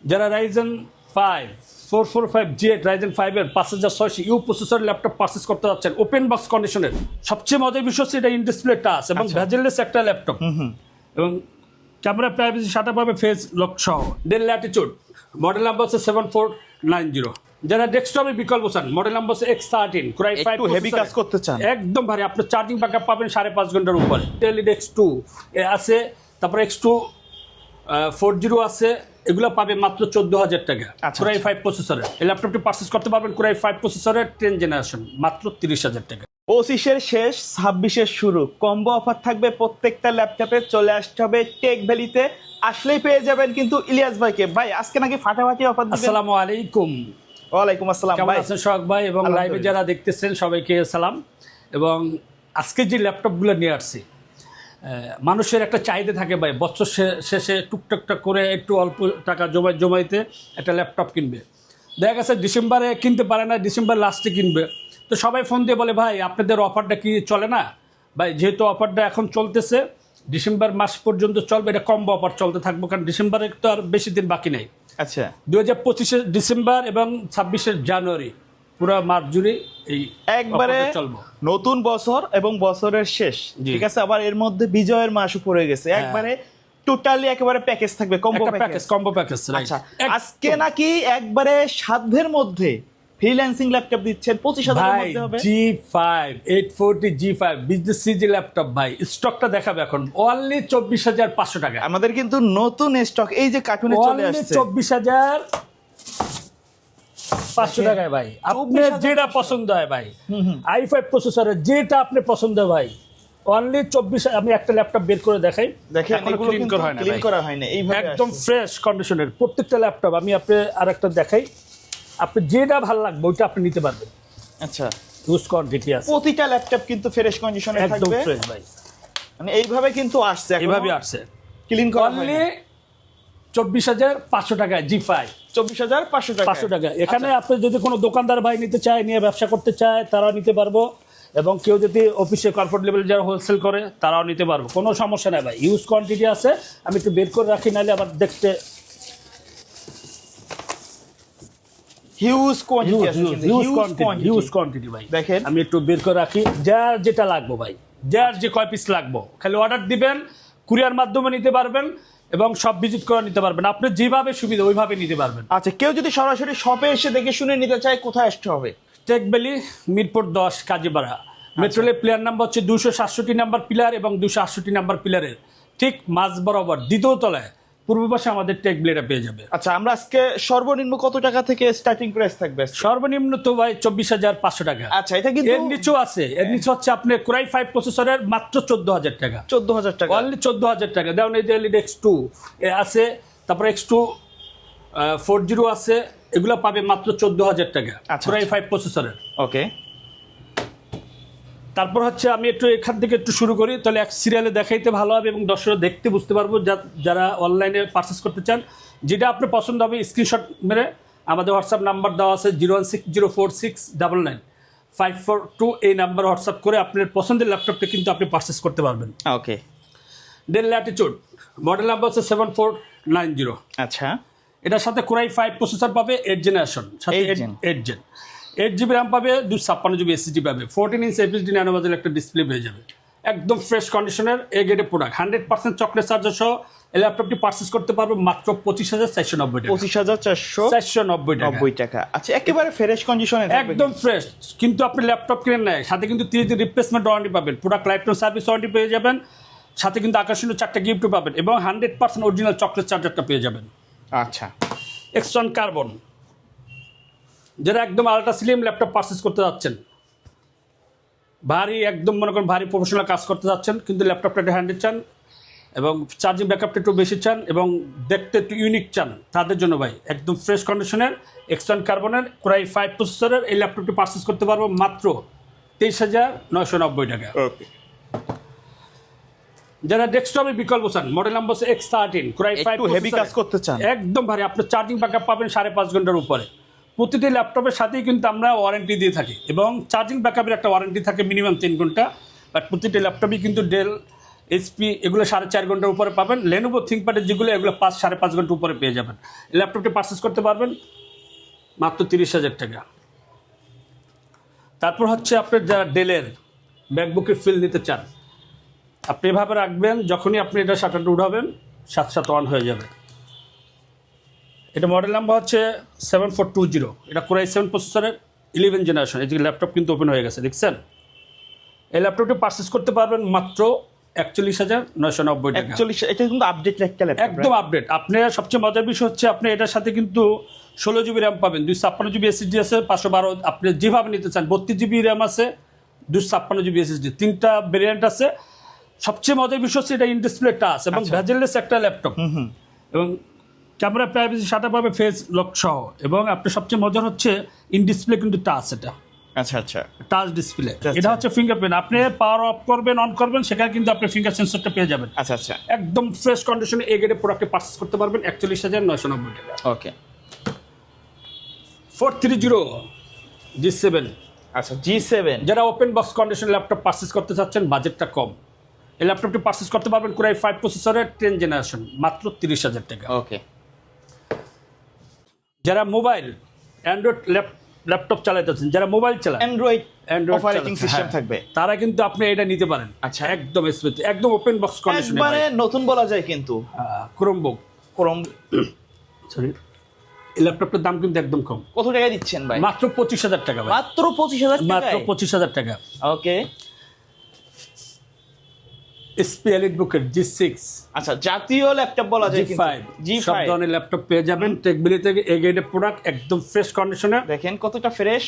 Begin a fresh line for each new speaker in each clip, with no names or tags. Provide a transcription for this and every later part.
যারা Ryzen 5 445G8 Ryzen 5 এর 5600 you processor laptop purchase করতে যাচ্ছেন ওপেন বক্স কন্ডিশনের, সবচেয়ে মজার বিষয় হচ্ছে এটা ইন ডিসপ্লে টাচ এবং ভেজেললেস একটা ল্যাপটপ এবং ক্যামেরা প্রাইভেসি শাটার পাবে ফেস লক সহ। ডেল ল্যাটিটিউড মডেল নাম্বার হচ্ছে 7490। যারা ডেস্কটপের বিকল্প চান মডেল নাম্বার হচ্ছে X13 Core i5
একটু হেভি কাজ করতে চান,
একদম ভারী, আপনার চার্জিং ব্যাকআপ পাবেন 5.5 ঘন্টার উপরে। ডেল X2 আছে, তারপর X2 40 আছে, এগুলো পাবে মাত্র 14,000 টাকা। Core i5 প্রসেসরের এই ল্যাপটপটি পারচেজ করতে পারবেন Core i5 প্রসেসরের 10 জেনারেশন মাত্র 30,000 টাকা।
25-এর শেষ 26-এর শুরু, কম্বো অফার থাকবে প্রত্যেকটা ল্যাপটপে। চলে আসতে হবে টেক ভ্যালিতে, আসলেই পেয়ে যাবেন কিন্তু ইলিয়াস ভাইকে। ভাই আজকে নাকি ফাটাফাটি অফার দিবেন।
আসসালামু আলাইকুম।
ওয়ালাইকুম আসসালাম
কেমন
ভাই।
আছেন সোহাগ ভাই এবং লাইভে যারা দেখতেছেন সবাইকে সালাম। এবং আজকে যে ল্যাপটপগুলো নিয়ে আসছি, মানুষের একটা চাহিদা থাকে ভাই, বছর শেষে টুকটাক করে একটু অল্প টাকা জমাইতে একটা ল্যাপটপ কিনবে। দেখা গেছে ডিসেম্বরে কিনতে পারে না, ডিসেম্বর লাস্টে কিনবে। তো সবাই ফোন দিয়ে বলে ভাই আপনাদের অফারটা কি চলে না? ভাই যেহেতু অফারটা এখন চলতেছে ডিসেম্বর মাস পর্যন্ত চলবে, এটা কম্বো অফার চলতে থাকবে, কারণ ডিসেম্বরে তো আর বেশি দিন বাকি নেই।
আচ্ছা,
2025 ডিসেম্বর এবং 26 জানুয়ারি পুরো মাস জুড়ে এই
একবারে
চলবে।
নতুন বছর এবং বছরের শেষ, ঠিক আছে, আবার এর মধ্যে বিজয়ের মাসও পড়ে গেছে। একবারে টোটালি একেবারে প্যাকেজ থাকবে, কম্বো
প্যাকেজ।
আচ্ছা, আজকে নাকি একবারে সাধ্যের মধ্যে ফ্রিল্যান্সিং ল্যাপটপ দিচ্ছেন 25,000 এর মধ্যে হবে।
G5 840 G5 business CG laptop ভাই, স্টকটা দেখাবে এখন অনলি 24,500 টাকা।
আমাদের কিন্তু নতুন স্টক এই যে কার্টুনে চলে আসছে
24,500 টাকায় ভাই। আপনার যেটা পছন্দ হয় ভাই, i5 প্রসেসরের যেটা আপনি পছন্দ ভাই, অনলি 24। আমি একটা ল্যাপটপ বের করে দেখাই,
দেখেন
এখনো
এগুলো
ক্লিন
কিন্তু
করা হয় না,
ক্লিন করা হয়নি, এইভাবে
একদম ফ্রেশ কন্ডিশনের প্রত্যেকটা ল্যাপটপ। আমি আপনি আরেকটা দেখাই, আপনি যেটা ভালো লাগবে ওইটা আপনি নিতে পারবেন।
আচ্ছা,
ইউজ কোয়ান্টিটি আছে,
প্রতিটা ল্যাপটপ কিন্তু ফ্রেশ কন্ডিশনে থাকবে,
একদম ফ্রেশ ভাই।
মানে এইভাবে কিন্তু আসছে,
এইভাবে আসছে,
ক্লিন করা
অনলি 24,500 টাকা G5।
24,500 টাকা।
500 টাকা। এখানে আপনি যদি কোনো দোকানদার ভাই নিতে চায়, নিয়ে ব্যবসা করতে চায়, তারাও নিতে পারবো, এবং কেউ যদি অফিসে কর্পোরেট লেভেল যারা হোলসেল করে তারাও নিতে পারবো, কোনো সমস্যা নেই ভাই। ইউজ কোয়ান্টিটি আছে, আমি একটু বের করে রাখি, নাহলে আবার দেখতে
হিউজ কোয়ান্টিটি
ভাই।
দেখেন
আমি একটু বের করে রাখি, যার যেটা লাগবে ভাই, যার যে কয় পিস লাগবে খালি অর্ডার দিবেন, কুরিয়ার মাধ্যমে নিতে পারবেন এবং সব ভিজিট করে নিতে পারবেন, আপনি যেভাবে সুবিধা ওইভাবে নিতে পারবেন।
আচ্ছা, কেউ যদি সরাসরি শপে এসে দেখে শুনে নিতে চায় কোথায় আসতে হবে?
Tech valley Mirpur 10 Kazipara. Metro রেলের প্লেয়ার নাম্বার হচ্ছে 267 নাম্বার পিলার এবং 268 নাম্বার পিলারের ঠিক মাঝ বরাবর দ্বিতীয় তলায় পূর্ব পাশে আমাদের টেক ভ্যালিটা পেয়ে যাবে।
আচ্ছা, আমরা আজকে সর্বনিম্ন কত টাকা থেকে স্টার্টিং প্রাইস থাকবে?
সর্বনিম্ন তো ভাই 24,500 টাকা।
আচ্ছা, এটা কিন্তু
এর নিচেও আছে, এর নিচে হচ্ছে আপনার Core i5 প্রসেসরের মাত্র 14,000 টাকা।
14,000 টাকা,
অনলি 14,000 টাকা। দেখুন এই যে X2 আছে, তারপর X2 40 আছে, এগুলো পাবে মাত্র 14,000 টাকা Core i5 প্রসেসরের।
ওকে,
তারপর হচ্ছে আমি একটু এখান থেকে একটু শুরু করি, তাহলে এক সিরিয়ালে দেখাইতে ভালো হবে এবং দর্শকরা দেখতে বুঝতে পারবো, যারা অনলাইনে পারচেস করতে চান। যেটা আপনার পছন্দ হবে স্ক্রিনশট মেরে আমাদের হোয়াটসঅ্যাপ নাম্বার দেওয়া আছে 01604694542, এই নাম্বার হোয়াটসঅ্যাপ করে আপনার পছন্দের ল্যাপটপটা কিন্তু আপনি পারচেস করতে পারবেন।
ওকে,
ডেল ল্যাটিটিউড মডেল নাম্বার হচ্ছে 7490।
আচ্ছা,
এটার সাথে Core i5 প্রসেসর পাবে 8 জেনারেশন, সাথে 8 জেন, 8GB র্যাম পাবে, 256GB SSD পাবে, 14 ইঞ্চ FHD ন্যানো বেজেল একটা ডিসপ্লে পেয়ে যাবে, একদম ফ্রেশ কন্ডিশনের এ গ্রেডের প্রোডাক্ট। 100% চকলেট চার্জার সহ এই ল্যাপটপটি পারচেস করতে পারবে মাত্র 25,490 টাকা।
25,490 টাকা। আচ্ছা, একেবারে ফ্রেশ কন্ডিশনে থাকবে,
একদম ফ্রেশ। কিন্তু আপনি ল্যাপটপ কিনেন না, সাথে কিন্তু 3 দিন রিপ্লেসমেন্ট ওয়ারেন্টি পাবেন, product life time service warranty পেয়ে যাবেন, সাথে কিন্তু আকর্ষণীয় 4টা গিফটও পাবেন এবং 100% অরিজিনাল চকলেট চার্জারটা পেয়ে যাবেন।
আচ্ছা,
এক্সট্রন কার্বন, যারা একদম আলট্রা স্লিম ল্যাপটপ পারচেস করতে যাচ্ছেন, ভারী একদম মনে করেন ভারী প্রফেশনাল কাজ করতে যাচ্ছেন, কিন্তু ল্যাপটপটা একটু হ্যান্ডেল চান এবং চার্জিং ব্যাকআপটা একটু বেশি চান এবং দেখতে একটু ইউনিক চান, তাদের জন্য ভাই একদম ফ্রেশ কন্ডিশনের এক্সট্রন কার্বনের Core i5 প্রসেসরের এই ল্যাপটপটি পারচেস করতে পারবো মাত্র 23,990 টাকা। যারা ডেস্কটপের বিকল্প চান মডেল নাম্বার হচ্ছে X13 Core i5
একটু হেভি কাজ করতে চান,
একদম ভারী, আপনার চার্জিং ব্যাকআপ পাবেন 5.5 ঘন্টার উপরে। প্রতিটি ল্যাপটপের সাথেই কিন্তু আমরা ওয়ারেন্টি দিয়ে থাকি এবং চার্জিং ব্যাকআপের একটা ওয়ারেন্টি থাকে মিনিমাম 3 ঘন্টা, বাট প্রতিটি ল্যাপটপই কিন্তু ডেল এইচপি এগুলো 4.5 ঘন্টার উপরে পাবেন। লেনোভো থিংকপ্যাডের যেগুলো এগুলো 5-5.5 ঘন্টার উপরে পেয়ে যাবেন। এই ল্যাপটপটি পারচেস করতে পারবেন মাত্র 30,000 টাকা। তারপর হচ্ছে আপনার যারা ডেলের ম্যাকবুকের ফিল নিতে চান, আপনি এভাবে রাখবেন, যখনই আপনি এটা শাটারটা উঠাবেন সাথে সাথে অন হয়ে যাবে। এটা মডেল নাম্বার হচ্ছে 7420। এটা Core i7 প্রসেসরের 11 জেনারেশন। এই যে ল্যাপটপ কিন্তু ওপেন হয়ে গেছে, দেখছেন? এই ল্যাপটপটি পারচেস করতে পারবেন মাত্র 41,990 টাকা।
41, এটা কিন্তু আপডেট একটা ল্যাপটপ,
একদম আপডেট। আপনার সবচেয়ে মজার বিষয় হচ্ছে আপনি এটার সাথে কিন্তু 16 জিবি র্যাম পাবেন, 256 জিবি এসএসডি আছে, 512 আপনি যেভাবে নিতে চান, 32 জিবি র্যাম আছে, 256 জিবি এসএসডি, 3টা ভেরিয়েন্ট আছে। সবচেয়ে মজার বিষয় হচ্ছে এটা ইন ডিসপ্লে টাচ এবং ভেজেললেস একটা ল্যাপটপ, এবং ক্যামেরা প্রাইভেসি শাটার পাবে ফেস লক সহ, এবং আপনার সবচেয়ে মজার হচ্ছে ইন ডিসপ্লে কিন্তু টাচ, এটা
আচ্ছা আচ্ছা,
টাচ ডিসপ্লে।
আচ্ছা।
এটা হচ্ছে ফিঙ্গারপ্রিন্ট, আপনি পাওয়ার অফ করবেন অন করবেন সেখানে কিন্তু আপনি ফিঙ্গার সেন্সরটা পেয়ে যাবেন।
আচ্ছা আচ্ছা,
একদম ফ্রেশ কন্ডিশনে এই গ্রেডের প্রোডাক্টে পারচেস করতে পারবেন 41,990 টাকা।
ওকে।
430 G7,
আচ্ছা G7,
যারা open box condition laptop purchase করতে চাচ্ছেন, বাজেটটা কম, এই ল্যাপটপটি পারচেস করতে পারবেন Core i5 প্রসেসরের 10 জেনারেশন মাত্র 30,000 টাকা।
ওকে।
যারা মোবাইল অ্যান্ড্রয়েড ল্যাপটপ চালাইতেছেন, যারা মোবাইল চালান,
অ্যান্ড্রয়েড অপারেটিং সিস্টেম থাকবে,
তারা কিন্তু আপনি এটা নিতে পারেন।
আচ্ছা।
একদম স্মুথ, একদম ওপেন বক্স কন্ডিশনে,
একবারে নতুন বলা যায় কিন্তু।
ক্রোমবুক, সরি, এই ল্যাপটপটার দাম কিন্তু একদম কম।
কত টাকায় দিচ্ছেন ভাই?
মাত্র 25,000 টাকা ভাই,
মাত্র 25,000 টাকা,
মাত্র 25,000 টাকা।
ওকে।
এসপি এলিটবুকের G6,
আচ্ছা, জাতীয় ল্যাপটপ বলা যায় কিন্তু।
G5 সব ধরনের ল্যাপটপ পেয়ে যাবেন টেকবিলি থেকে। এই গ্রেডের প্রোডাক্ট একদম ফ্রেশ কন্ডিশনে,
দেখেন কতটা ফ্রেশ,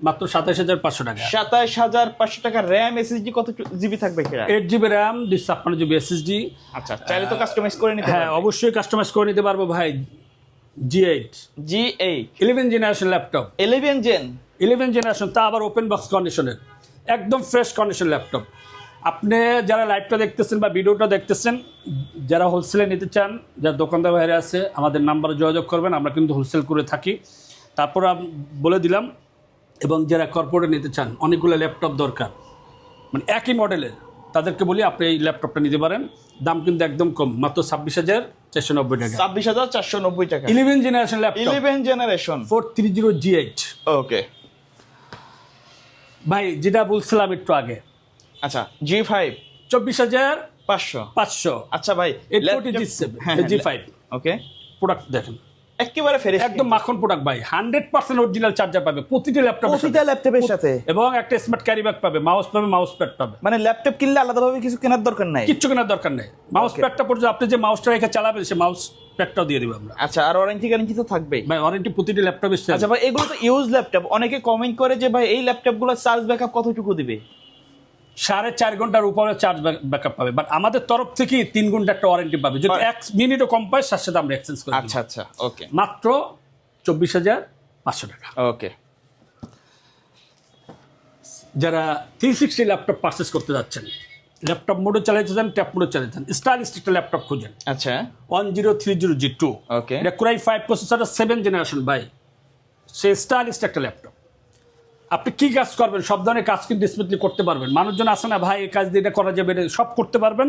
মাত্র 27,500 টাকা।
27,500 টাকা। র্যাম এসএসডি কত জিবি থাকবে?
8 জিবি র্যাম, 256 জিবি এসএসডি।
আচ্ছা, চাইলে তো কাস্টমাইজ করে নিতে
হ্যাঁ,
পারবেন।
অবশ্যই কাস্টমাইজ করে নিতে পারবো ভাই। G8
G8
11 generation laptop,
11 gen,
11 generation, তা আবার ওপেন বক্স কন্ডিশনের, একদম ফ্রেশ কন্ডিশন ল্যাপটপ। আপনি যারা লাইভটা দেখতেছেন বা ভিডিওটা দেখতেছেন, যারা হোলসেলে নিতে চান, যারা দোকানদার বাইরে আছে, আমাদের নাম্বারে যোগাযোগ করবেন, আমরা কিন্তু হোলসেল করে থাকি। তারপর বলে দিলাম, এবং যারা কর্পোরেট নিতে চান, অনেকগুলো ল্যাপটপ দরকার, মানে একই মডেলের, তাদেরকে বলি আপনি এই ল্যাপটপটা নিতে পারেন। দাম কিন্তু একদম কম, মাত্র 26,490 টাকা।
26,490 টাকা।
11 জেনারেশন ল্যাপটপ,
11 জেনারেশন,
430 G8।
ওকে
ভাই, যেটা বলছিলাম একটু আগে,
আচ্ছা G5
24,500।
আচ্ছা ভাই,
G7, G5
ওকে।
প্রোডাক্ট দেখেন,
একেবারে ফ্রেশ,
একদম মাখন প্রোডাক্ট ভাই। 100% অরিজিনাল চার্জার পাবে প্রতিটা
ল্যাপটপের সাথে,
এবং একটা স্মার্ট ক্যারি ব্যাগ পাবে, মাউস পাবে, মাউস প্যাড পাবে।
মানে ল্যাপটপ কিনলে আলাদাভাবে কিছু কেনার দরকার নাই,
কিচ্ছু কেনার দরকার নেই। মাউস প্যাডটা পর্যন্ত আপনি যে মাউসটা রেখে চালাবেন, সে মাউস প্যাডটাও দিয়ে দিব আমরা।
আচ্ছা, আর ওয়ারেন্টি গ্যারান্টি তো থাকবেই
ভাই, ওয়ারেন্টি প্রতিটি ল্যাপটপে।
আচ্ছা ভাই, এগুলো তো ইউজ ল্যাপটপ, অনেকে কমেন্ট করে যে ভাই এই ল্যাপটপগুলো চার্জ ব্যাকআপ কতটুকু দিবে?
4.5 ঘন্টার উপরে চার্জ ব্যাকআপ পাবে, বাট আমাদের তরফ থেকে 3 ঘন্টা একটা ওয়ারেন্টি পাবে। যদি 1 মিনিটও কম পায়, সাথে সাথে আমরা এক্সচেঞ্জ করি।
আচ্ছা আচ্ছা, ওকে।
মাত্র 24,500 টাকা।
ওকে।
যারা 360 ল্যাপটপ পারচেস করতে যাচ্ছেন, ল্যাপটপ মোডে চালাতে চান, ট্যাব মোডে চালাতে চান, স্টাইলিশ একটা ল্যাপটপ খুঁজেন,
আচ্ছা
1030 G2,
ওকে।
এটা Core i5 প্রসেসরের 7 জেনারেশন ভাই। সে স্টাইলিশ একটা ল্যাপটপ। আপনি কি কাজ করবেন, সব ধরনের কাজ কিন্তু স্মুথলি করতে পারবেন। মানুষজন আসে না ভাই, এই কাজ দিয়ে এটা করা যাবে, সব করতে পারবেন।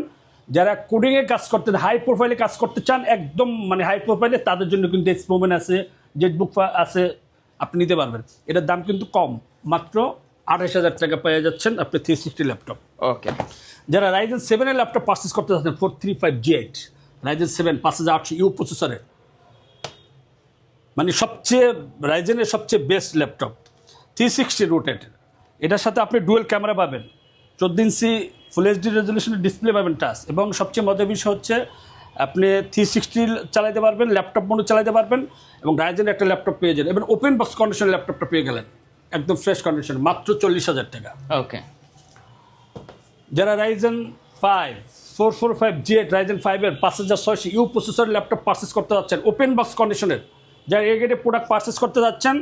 যারা কোডিংয়ে কাজ করতে, হাই প্রোফাইলে কাজ করতে চান, একদম মানে হাই প্রোফাইলে, তাদের জন্য কিন্তু এক্সপোমেন্ট আছে, জেটবুক আছে, আপনি নিতে পারবেন। এটার দাম কিন্তু কম, মাত্র 28,000 টাকা পেয়ে যাচ্ছেন আপনি 360 ল্যাপটপ।
ওকে।
যারা Ryzen 7 এর ল্যাপটপ পারচেস করতে যাচ্ছেন, 435 G8 Ryzen 7 5800U প্রসেসরের, মানে সবচেয়ে রাইজেনের সবচেয়ে বেস্ট ল্যাপটপ, 360 রোটেটেড। এটার সাথে আপনি ডুয়েল ক্যামেরা পাবেন, 14 ইঞ্চি ফুল এইচডি রেজলিউশনের ডিসপ্লে পাবেন টাচ, এবং সবচেয়ে মজার বিষয় হচ্ছে আপনি 360 চালাতে পারবেন, ল্যাপটপ মোডে চালাতে পারবেন, এবং রাইজেনের একটা ল্যাপটপ পেয়ে যাবেন, এবং ওপেন বক্স কন্ডিশন ল্যাপটপটা পেয়ে গেলেন একদম ফ্রেশ কন্ডিশন, মাত্র 40,000 টাকা।
ওকে।
যারা Ryzen 5 445 G8 Ryzen 5 এর 5600U প্রসেসর ল্যাপটপ পারচেস করতে যাচ্ছেন, ওপেন বক্স কন্ডিশনের, যারা এই গ্রেডের প্রোডাক্ট পারচেস করতে যাচ্ছেন,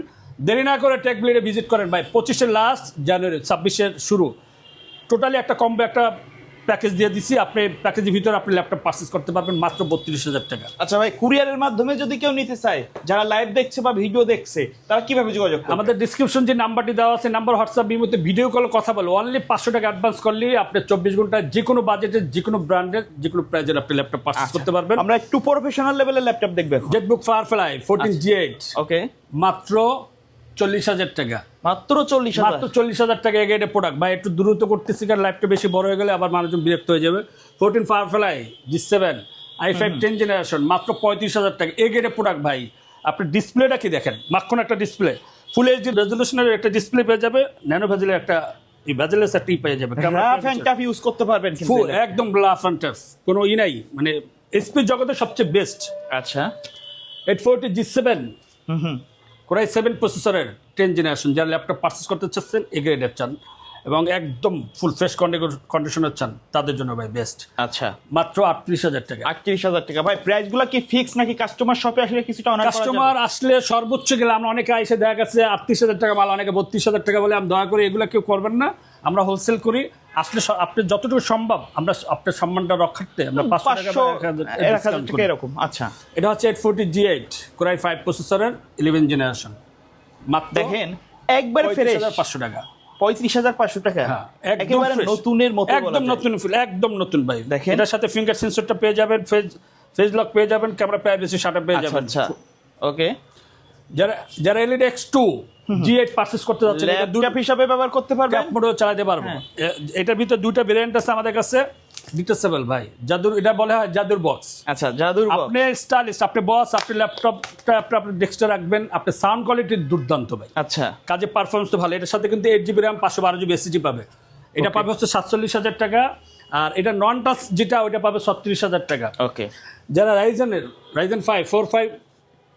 দেরি না করে টেকবিলিতে ভিজিট করেন ভাই। 25 লাস্ট, জানুয়ারি 26 শুরু, টোটালি একটা কম্বো, একটা প্যাকেজ দিয়ে দিছি, আপনি প্যাকেজের ভিতরে আপনি ল্যাপটপ পারচেজ করতে পারবেন মাত্র 32,000 টাকা।
আচ্ছা ভাই, কুরিয়ারের মাধ্যমে যদি কেউ নিতে চায়, যারা লাইভ দেখছে বা ভিডিও দেখছে, তারা কিভাবে যোগাযোগ করবে?
আমাদের ডিসক্রিপশন যে নাম্বারটি দেওয়া আছে, নাম্বার হোয়াটসঅ্যাপ বিমতে ভিডিও কল কথা বলো, অনলি 500 টাকা অ্যাডভান্স করলে আপনি 24 ঘন্টায় যে কোনো বাজেটের, যে কোনো ব্র্যান্ডের, যে কোনো প্রাইজের আপনি ল্যাপটপ পারচেজ করতে পারবেন।
আমরা একটু প্রফেশনাল লেভেলের ল্যাপটপ দেখবেন।
জেটবুক ফায়ারফ্লাই 14G8
ওকে,
মাত্র 40,000 টাকা।
মাত্র 40,000?
মাত্র 40,000 টাকা এগেটে প্রোডাক্ট ভাই। একটু দ্রুত করতেছি কারণ লাইফটা বেশি বড় হয়ে গেলে আবার মানুষজন বিরক্ত হয়ে যাবে। 14 ফায়ারফ্লাই G7 i5 10 জেনারেশন মাত্র 35,000 টাকা এগেটে প্রোডাক্ট ভাই। আপনি ডিসপ্লেটা কি দেখেন, মাখন একটা ডিসপ্লে, ফুল এইচডি রেজলিউশনের একটা ডিসপ্লে পেয়ে যাবে, ন্যানো ভেজেলের একটা ভেজেলের একটা পেয়ে যাবে,
রাফ এন্ড টাফ ইউজ করতে পারবেন কিন্তু
ফুল একদম রাফ এন্ড টাফ, কোনো নাই, মানে এসপি জগতের সবচেয়ে বেস্ট।
আচ্ছা,
840 G7 কোরাই 7 প্রসেসরের 10 জেনারেশন, যারা ল্যাপটপ পারচেজ করতে চাচ্ছেন এ গ্রেডের চান এবং একদম ফুল ফ্রেশ কন্ডিশনের চান, তাদের জন্য ভাই বেস্ট।
আচ্ছা,
মাত্র 38,000 টাকা।
38,000 টাকা ভাই। প্রাইসগুলো কি ফিক্স নাকি কাস্টমার শপে আসলে কিছুটা অনার করা যাবে?
কাস্টমার আসলে সর্বোচ্চ গেলে আমরা অনেকে এসে দেখা গেছে 38,000 টাকা মাল, অনেকে 32,000 টাকা বলে, আমি দয়া করে এগুলো কেউ করবেন না, আমরা হোলসেল করি। আসলে আপনি যতটুকু সম্ভব আমরা আপনার সম্মানটা রক্ষার্থে আমরা 500 টাকা
এরকম। আচ্ছা,
এটা হচ্ছে 840G8 কোরাই 5 প্রসেসরের 11 জেনারেশন, মাত্র
দেখেন একবার ফ্রেশ
35,500 টাকা।
35,500 টাকা,
হ্যাঁ,
একেবারে নতুনের মতো,
একদম নতুন ফিল, একদম নতুন ভাই।
দেখেন
এটার সাথে ফিঙ্গার সেন্সরটা পেয়ে যাবেন, ফেজ লক পেয়ে যাবেন, ক্যামেরা প্রাইভেসি শাটার পেয়ে যাবেন।
আচ্ছা, ওকে।
যারা এলইডি X2 G8 পারচেজ করতে যাচ্ছেন, এটা
ল্যাপটপ হিসাবে ব্যবহার করতে পারবেন,
ক্যাপ মোডও চালাতে পারবো। এটার ভিতরে দুইটা ভেরিয়েন্ট আছে আমাদের কাছে, ডিটেচেবল ভাই, জাদুর, এটা বলা হয় জাদুর বক্স।
আচ্ছা, জাদুর বক্স।
আপনি স্টাইলিশ, আপনি বস, আপনি ল্যাপটপটা আপনি ডেস্কটপে রাখবেন, আপনি সাউন্ড কোয়ালিটি দুর্দান্ত ভাই।
আচ্ছা,
কাজে পারফরমেন্স তো ভালো। এটার সাথে কিন্তু 8GB RAM 512GB SSD পাবে, এটা পাবে হচ্ছে 47,000 টাকা। আর এটা নন টাচ যেটা ওইটা পাবে 36,000 টাকা।
ওকে।
যারা রাইজেন 5 45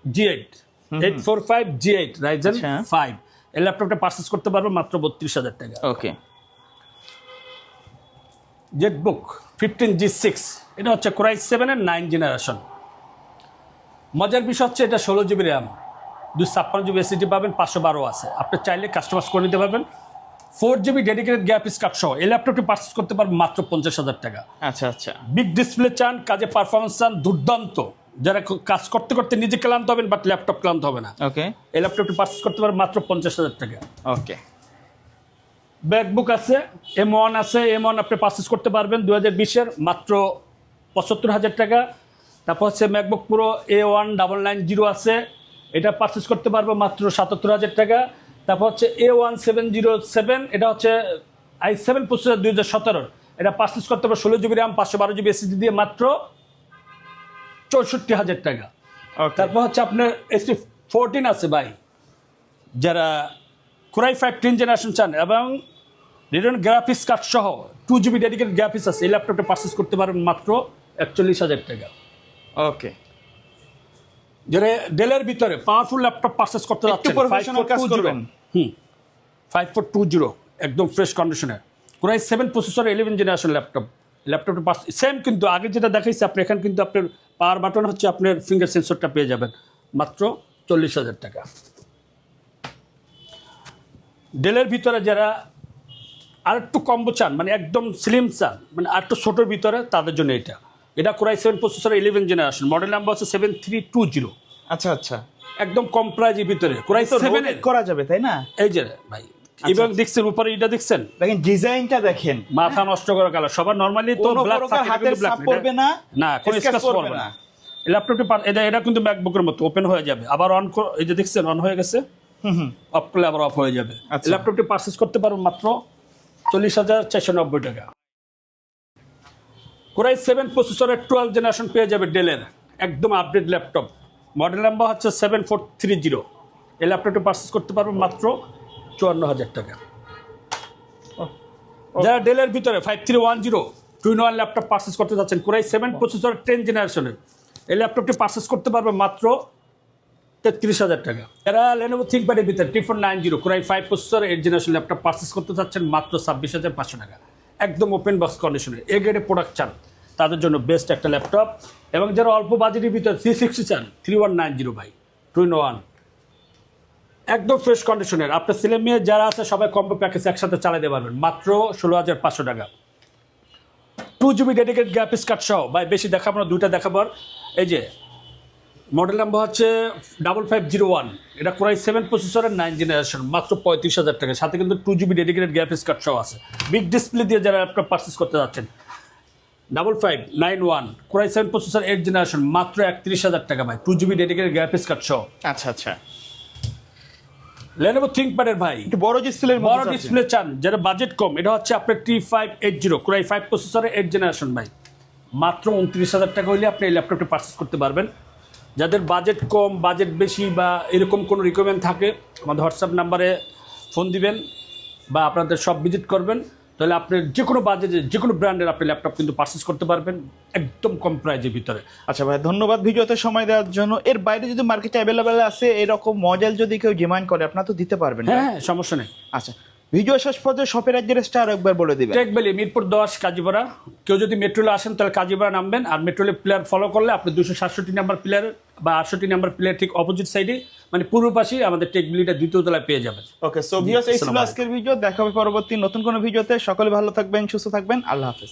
G8 845 G8 রাইজেন 5 এই ল্যাপটপটা পারচেজ করতে পারবে মাত্র 32,000 টাকা।
ওকে।
জেটবুক 15G6 এটা হচ্ছে কোরাই 7 এর 9 জেনারেশন। মজার বিষয় হচ্ছে এটা 16GB RAM 256GB SSD পাবেন, 512 আছে। আপনি চাইলে কাস্টমাইজ করে নিতে পারবেন। 4GB ডেডিকেটেড গ্রাফিক্স কার্ড সহ এই ল্যাপটপটি পারচেজ করতে পারবেন মাত্র 50,000 টাকা।
আচ্ছা, আচ্ছা।
বিগ ডিসপ্লে চান, কাজে পারফরমেন্স চান দুর্দান্ত, যারা কাজ করতে করতে নিজে ক্লান্ত হবেন বাট ল্যাপটপ ক্লান্ত হবে না,
ওকে,
এই ল্যাপটপটি পারচেজ করতে পারবেন মাত্র 50,000 টাকা।
ওকে।
ম্যাকবুক আছে, M1 আছে, M1 আপনি পারচেজ করতে পারবেন 2020-এর মাত্র 75,000 টাকা। তারপর হচ্ছে ম্যাকবুক প্রো A1990 আছে, এটা পারচেজ করতে পারবো মাত্র 77,000 টাকা। তারপর হচ্ছে A1707, এটা হচ্ছে i7 প্রসেসর 2017, এটা পারচেজ করতে পারবো 16GB RAM 512GB SSD দিয়ে মাত্র 64,000 টাকা। তারপর হচ্ছে আপনার S14 আছে ভাই, যারা কোরাই 5 10 জেনারেশন চান এবং রিডন গ্রাফিক্স কার্ড সহ 2GB ডেডিকেটেড গ্রাফিক্স আছে, এই ল্যাপটপটা পারচেজ করতে পারবেন মাত্র 41,000 টাকা।
ওকে।
যারা ডেলের ভিতরে পাওয়ারফুল ল্যাপটপ পারচেজ করতে যাচ্ছেন, 5420 একদম ফ্রেশ কন্ডিশনে কোরাই 7 প্রসেসর 11 জেনারেশন ল্যাপটপটা সেম, কিন্তু আগে যেটা দেখাইছে আপনি এখানে কিন্তু আপনার পাওয়ার বাটন হচ্ছে, আপনার ফিঙ্গার সেন্সরটা পেয়ে যাবেন মাত্র 40,000 টাকা। ডেলের ভিতরে যারা আর একটু কম্বো চান, মানে একদম স্লিম চান, মানে আর একটু ছোটোর ভিতরে, তাদের জন্য এটা core i 7 processor 11 generation, model number হচ্ছে 7320।
আচ্ছা, আচ্ছা।
একদম কম প্রাইজের ভিতরে কোরাই 7
করা যাবে, তাই না?
এই যে ভাই, এবং দেখছেন উপরে এটা দেখছেন,
দেখেন ডিজাইনটা দেখেন,
মাথা নষ্ট করা কালার। সবার নরমালি তো ব্ল্যাক থাকে,
হাতের ছাপ পড়বে না,
না কোনো স্ক্র্যাচ পড়বে না। এই ল্যাপটপটি এটা কিন্তু ম্যাকবুকের মতো ওপেন হয়ে যাবে, আবার অন, এই যে দেখছেন অন হয়ে গেছে, অফ করলে আবার অফ হয়ে যাবে। ল্যাপটপটি পারচেজ করতে পারবেন মাত্র 40,490 টাকা। কোরাই 7 প্রসেসরের 12 জেনারেশন পেয়ে যাবে ডেলের, একদম আপডেট ল্যাপটপ, মডেল নাম্বার হচ্ছে 7430। এই ল্যাপটপটি পারচেজ করতে পারবেন মাত্র 54,000 টাকা। যারা ডেলের ভিতরে 5310 2-in-1 ল্যাপটপ পারচেজ করতে যাচ্ছেন, কোরাই 7 প্রসেসর 10 জেনারেশনের এই ল্যাপটপটি পারচেজ করতে পারবে মাত্র 33,000 টাকা। যারা লেনোভো থিংকপ্যাডের ভিতরে T490 core i 5 processor 8 generation laptop purchase করতে যাচ্ছেন মাত্র 26,500 টাকা, একদম ওপেন বক্স কন্ডিশনে এ গ্রেডের প্রোডাক্ট চান, তাদের জন্য বেস্ট একটা ল্যাপটপ। এবং যারা অল্প বাজেটের ভিতরে 360 চান, 3190 ভাই 2-in-1 একদম ফ্রেশ কন্ডিশনের, আপনার ছেলে মেয়ে যারা আছে সবাই কম্বো প্যাকেজ একসাথে চালাতে পারবেন মাত্র 16,500 টাকা। 2GB ডেডিকেটেড গ্রাফিক্স কার্ড সহ ভাই, বেশি দেখাবো না, দুইটা দেখাবো। আর এই যে মডেল নাম্বার হচ্ছে 5501, এটা কোরাই 7 প্রসেসরের 9 জেনারেশন, মাত্র 35,000 টাকা। সাথে কিন্তু 2GB ডেডিকেটেড গ্রাফিক্স কার্ড সহ আছে। বিগ ডিসপ্লে দিয়ে যারা ল্যাপটপ পারচেস করতে যাচ্ছেন, 5591 কোরাই 7 প্রসেসর 8 জেনারেশন, মাত্র 31,000 টাকা ভাই, 2GB ডেডিকেটেড গ্রাফিক্স কার্ড সহ।
আচ্ছা আচ্ছা,
Lenovo ThinkPad-এর ভাই
একটু বড় ডিসপ্লের
বড় ডিসপ্লে চান, যারা বাজেট কম, এটা হচ্ছে আপনার T580 কোরাই 5 প্রসেসরের 8 জেনারেশন ভাই, মাত্র 29,000 টাকা হইলে আপনি এই ল্যাপটপটা পারচেস করতে পারবেন। যাদের বাজেট কম, বাজেট বেশি বা এরকম কোনো রিকোয়ারমেন্ট থাকে, আমাদের হোয়াটসঅ্যাপ নাম্বারে ফোন দিবেন বা আপনাদের সব ভিজিট করবেন, তাহলে আপনি যে কোনো বাজেটে যে কোনো ব্র্যান্ডের আপনি ল্যাপটপ কিন্তু পারচেস করতে পারবেন একদম কম প্রাইজের ভিতরে।
আচ্ছা ভাই, ধন্যবাদ ভিডিওতে সময় দেওয়ার জন্য। এর বাইরে যদি মার্কেটে অ্যাভেলেবেল আছে এরকম মডেল যদি কেউ ডিমান্ড করে, আপনারা তো দিতে পারবেন?
হ্যাঁ, সমস্যা নেই।
আচ্ছা, ভিডিও শেষ পর্যন্ত শপের অ্যাড্রেসটা আর একবার বলে দিবেন।
Tech valley Mirpur 10 Kazipara. কেউ যদি মেট্রোলে আসেন তাহলে কাজীপাড়া নামবেন, আর মেট্রোলে প্লেয়ার ফলো করলে আপনি 267 নাম্বার প্লেয়ার বা 68 নাম্বার প্লেয়ার ঠিক অপোজিট সাইডে, মানে পূর্ব পাশেই আমাদের টেক ভ্যালিটা দ্বিতীয় তলায় পেয়ে যাবেন।
ওকে, সো ভিউয়ার্স, এই ছিল আজকের ভিডিও। দেখা হবে পরবর্তী নতুন কোনো ভিডিওতে। সকলে ভালো থাকবেন, সুস্থ থাকবেন, আল্লাহ হাফেজ।